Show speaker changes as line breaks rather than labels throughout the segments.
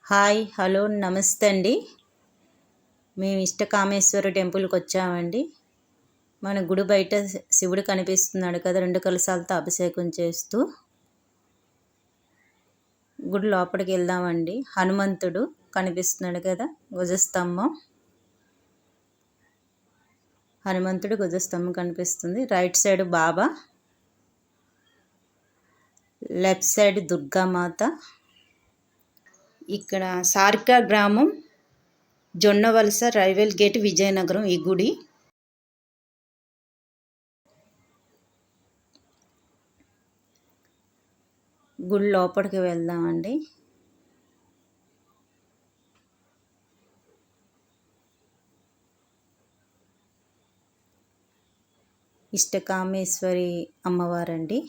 Hi hello నమస్తే అండి. మేము ఇష్టకామేశ్వర టెంపుల్కి వచ్చామండి. మన గుడి బయట శివుడు కనిపిస్తున్నాడు కదా, 2 కలశాలతో అభిషేకం చేస్తూ. గుడి లోపలికి వెళ్దామండి. హనుమంతుడు కనిపిస్తున్నాడు కదా, ధ్వజస్తంభం కనిపిస్తుంది. రైట్ సైడ్ బాబా, లెఫ్ట్ సైడ్ దుర్గామాత. ఇక్కడ సార్కా గ్రామం, జొన్నవలస, రైల్వే గేట్, విజయనగరం. ఈ గుడి లోపలికి వెళ్దామండి. ఇష్టకామేశ్వరి అమ్మవారండి.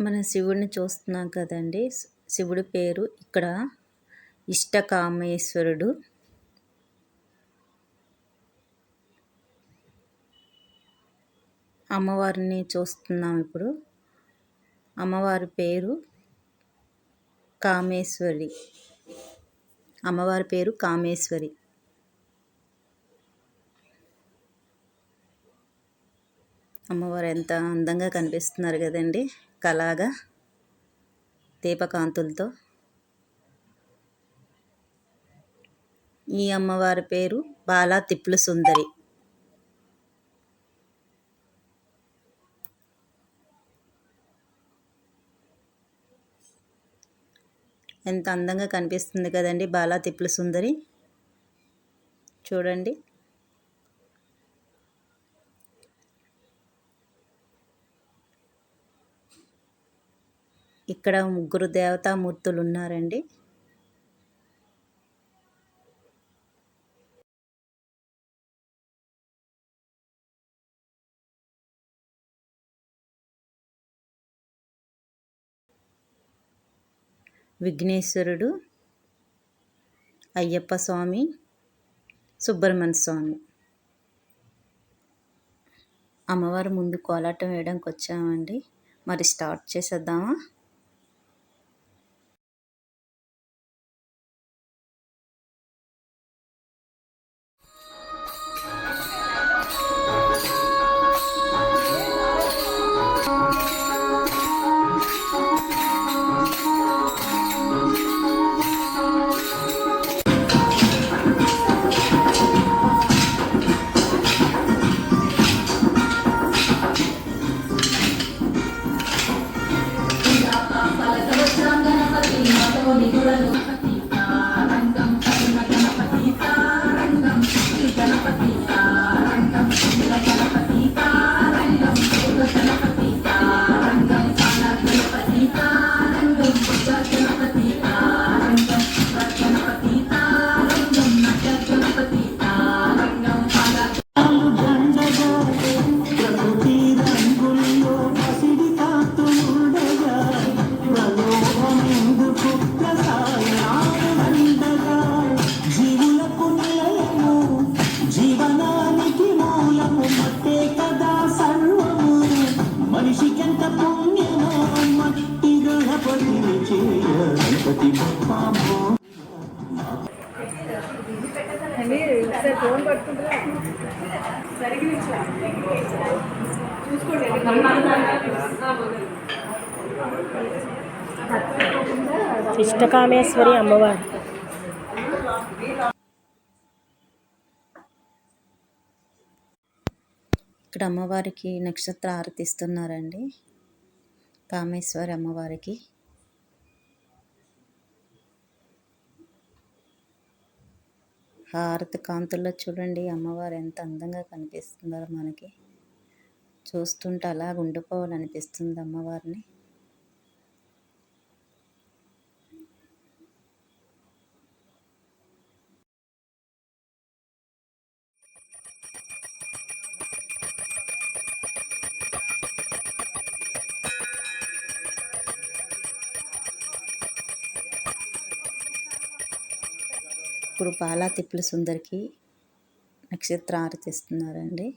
మన శివుడిని చూస్తున్నాం కదండి. శివుడి పేరు ఇక్కడ ఇష్టకామేశ్వరుడు. అమ్మవారిని చూస్తున్నాం ఇప్పుడు. అమ్మవారి పేరు కామేశ్వరి. అమ్మవారు ఎంత అందంగా కనిపిస్తున్నారు కదండి, కళగా దీపకాంతులతో. ఈ అమ్మవారి పేరు బాలా తిప్ల సుందరి. ఎంత అందంగా కనిపిస్తుంది కదండి బాలా తిప్ల సుందరి. చూడండి. ఇక్కడ 3 దేవతామూర్తులు ఉన్నారండి. విఘ్నేశ్వరుడు, అయ్యప్ప స్వామి, సుబ్రహ్మణ్య స్వామి. అమ్మవారి ముందు కోలాటం వేయడానికి వచ్చామండి. మరి స్టార్ట్ చేసేద్దామా?
ఇష్టకామేశ్వరి అమ్మవారు.
ఇక్కడ అమ్మవారికి నక్షత్ర హారతి ఇస్తున్నారండి. కామేశ్వరి అమ్మవారికి హారతి కాంతుల్లో చూడండి అమ్మవారు ఎంత అందంగా కనిపిస్తుందో. మనకి చూస్తుంటే అలాగ ఉండిపోవాలనిపిస్తుంది అమ్మవారిని. ఇప్పుడు బాలా తిప్పుల సుందరికి నక్షత్ర హారతి ఇస్తున్నారండి.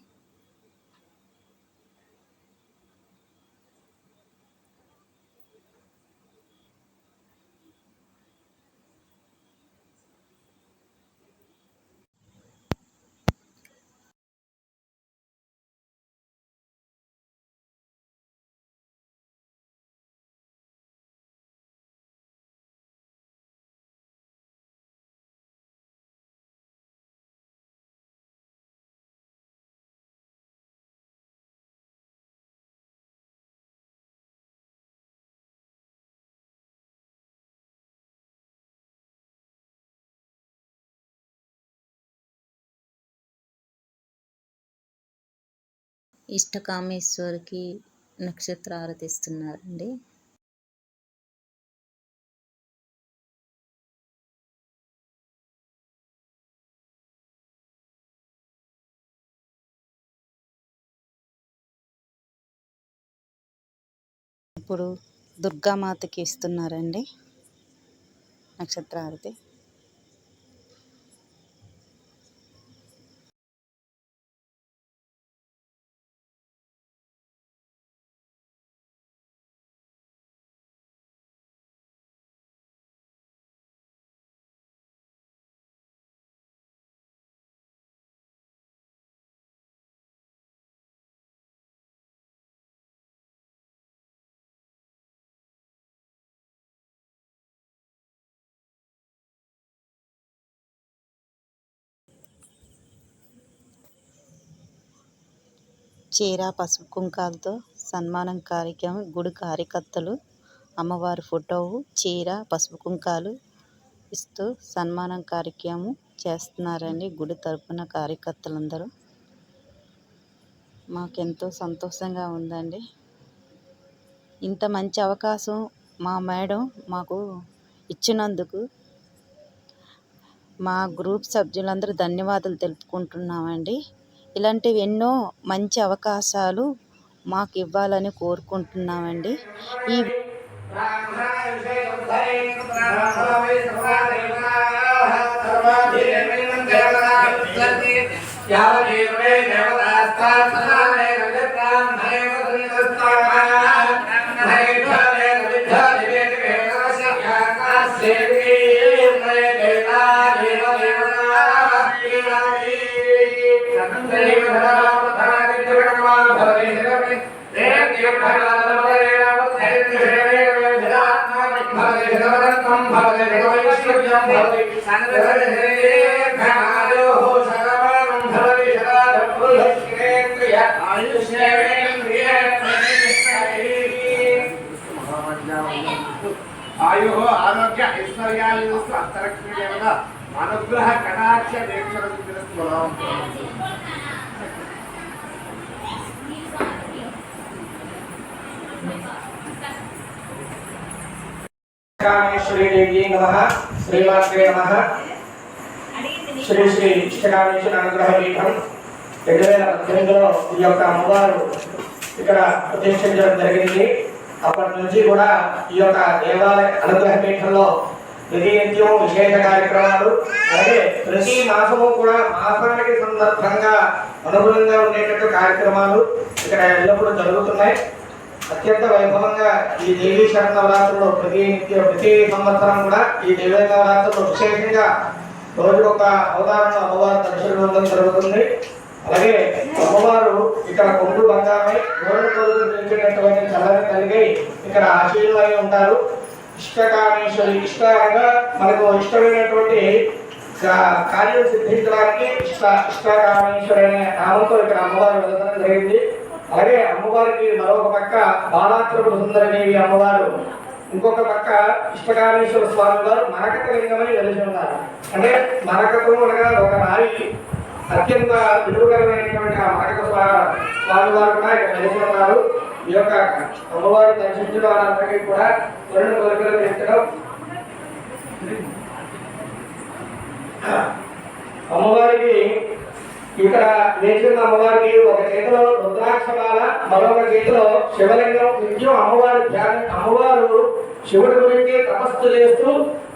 ఇష్టకామేశ్వరికి నక్షత్ర హారతి ఇస్తున్నారండి. ఇప్పుడు దుర్గామాతకి ఇస్తున్నారండి నక్షత్ర హారతి. చీర పసుపు కుంకాలతో సన్మానం కార్యక్రమం. గుడి కార్యకర్తలు అమ్మవారి ఫోటో, చీర, పసుపు కుంకాలు ఇస్తూ సన్మానం కార్యక్రమం చేస్తున్నారండి గుడి తరపున కార్యకర్తలందరూ. మాకెంతో సంతోషంగా ఉందండి. ఇంత మంచి అవకాశం మా మేడం మాకు ఇచ్చినందుకు మా గ్రూప్ సభ్యులందరూ ధన్యవాదాలు తెలుపుకుంటున్నామండి. ఇలాంటివి ఎన్నో మంచి అవకాశాలు మాకు ఇవ్వాలని కోరుకుంటున్నామండి. ఈ
ఆయు ఆరోగ్య ఐశ్వర్యాలు అంతరక్షణ దేవత అనుగ్రహ కటాక్ష వీక్షణ కామేశ్వరీ దేవి నమః. శ్రీమాత్రే నమః. శ్రీ శ్రీ ఇష్టకామేశ్వర అనుగ్రహ పీఠం 2018లో ఈ యొక్క అమ్మవారు ఇక్కడ ప్రతిష్ఠించడం జరిగింది. అప్పటి నుంచి కూడా ఈ యొక్క దేవాలయ అనుగ్రహ పీఠంలో ప్రతినిత్యం విశేష కార్యక్రమాలు, అలాగే ప్రతి మాసము కూడా మాసానికి సందర్భంగా అనుగుణంగా ఉండేటట్టు కార్యక్రమాలు ఇక్కడ ఎల్లప్పుడూ జరుగుతున్నాయి. అత్యంత వైభవంగా ఈ దేవీ శరన్నవరాత్రులు ప్రతి సంవత్సరం కూడా ఈ దేవీ నవరాత్రులు విశేషంగా రోజుకొక అవతారణ అమ్మవారు దర్శనం జరుగుతుంది. అలాగే అమ్మవారు ఇక్కడ కొంగు బంగారమై గోరడు కొడుకు నిలిచినటువంటి చల్లని కలిగి ఇక్కడ ఆశీర్వాదమై ఉంటారు. ఇష్టకామేశ్వరి, ఇష్టంగా మనకు ఇష్టమైనటువంటి కార్యం సిద్ధించడానికి ఇష్టకామేశ్వరి అనే నామంతో ఇక్కడ అమ్మవారు వెళ్లడం జరిగింది. అలాగే అమ్మవారికి మరొక పక్క బాలాత్రిపుర సుందరదేవి అమ్మవారు, ఇంకొక పక్క ఇష్టకామేశ్వర స్వామి వారు మరకత లింగమని వెలిసి ఉన్నారు. అంటే మరకతం అనగా ఒక రాయి, అత్యంత విలువకరమైనటువంటి ఆ మరకత స్వామి వారు కూడా ఇక్కడ వెలిసి ఉన్నారు. ఈ యొక్క అమ్మవారు దర్శించడం వారందరికీ కూడా రెండు కోరికలు తీర్చడం. అమ్మవారికి ఇక్కడ వేసిన అమ్మవారికి ఒక చేతిలో రుద్రాక్షమాల, మరొక చేతిలో శివలింగం. నిత్యం అమ్మవారు శివుడి గురించి తపస్సు చేస్తూ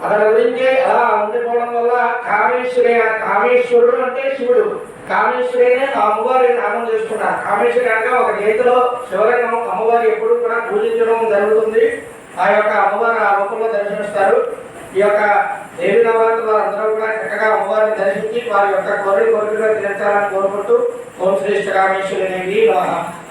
అతని గురించి అలా ఉండిపోవడం వల్ల కామేశ్వరి, కామేశ్వరుడు అంటే శివుడు, కామేశ్వరినే ఆ అమ్మవారి నామం చేసుకున్నారు. కామేశ్వరి అనగా ఒక చేతిలో శివలింగం అమ్మవారి ఎప్పుడు కూడా పూజించడం జరుగుతుంది. ఆ యొక్క అమ్మవారు ఆ రూపంలో దర్శనిస్తారు. ఈ యొక్క దేవి నవరాత్రులు అందరూ కూడా చక్కగా అమ్మవారిని దర్శించి వారి యొక్క కోరికలు తీర్చాలని కోరుకుంటూ ఓం శ్రీ కామేశ్వరి దేవి నమః.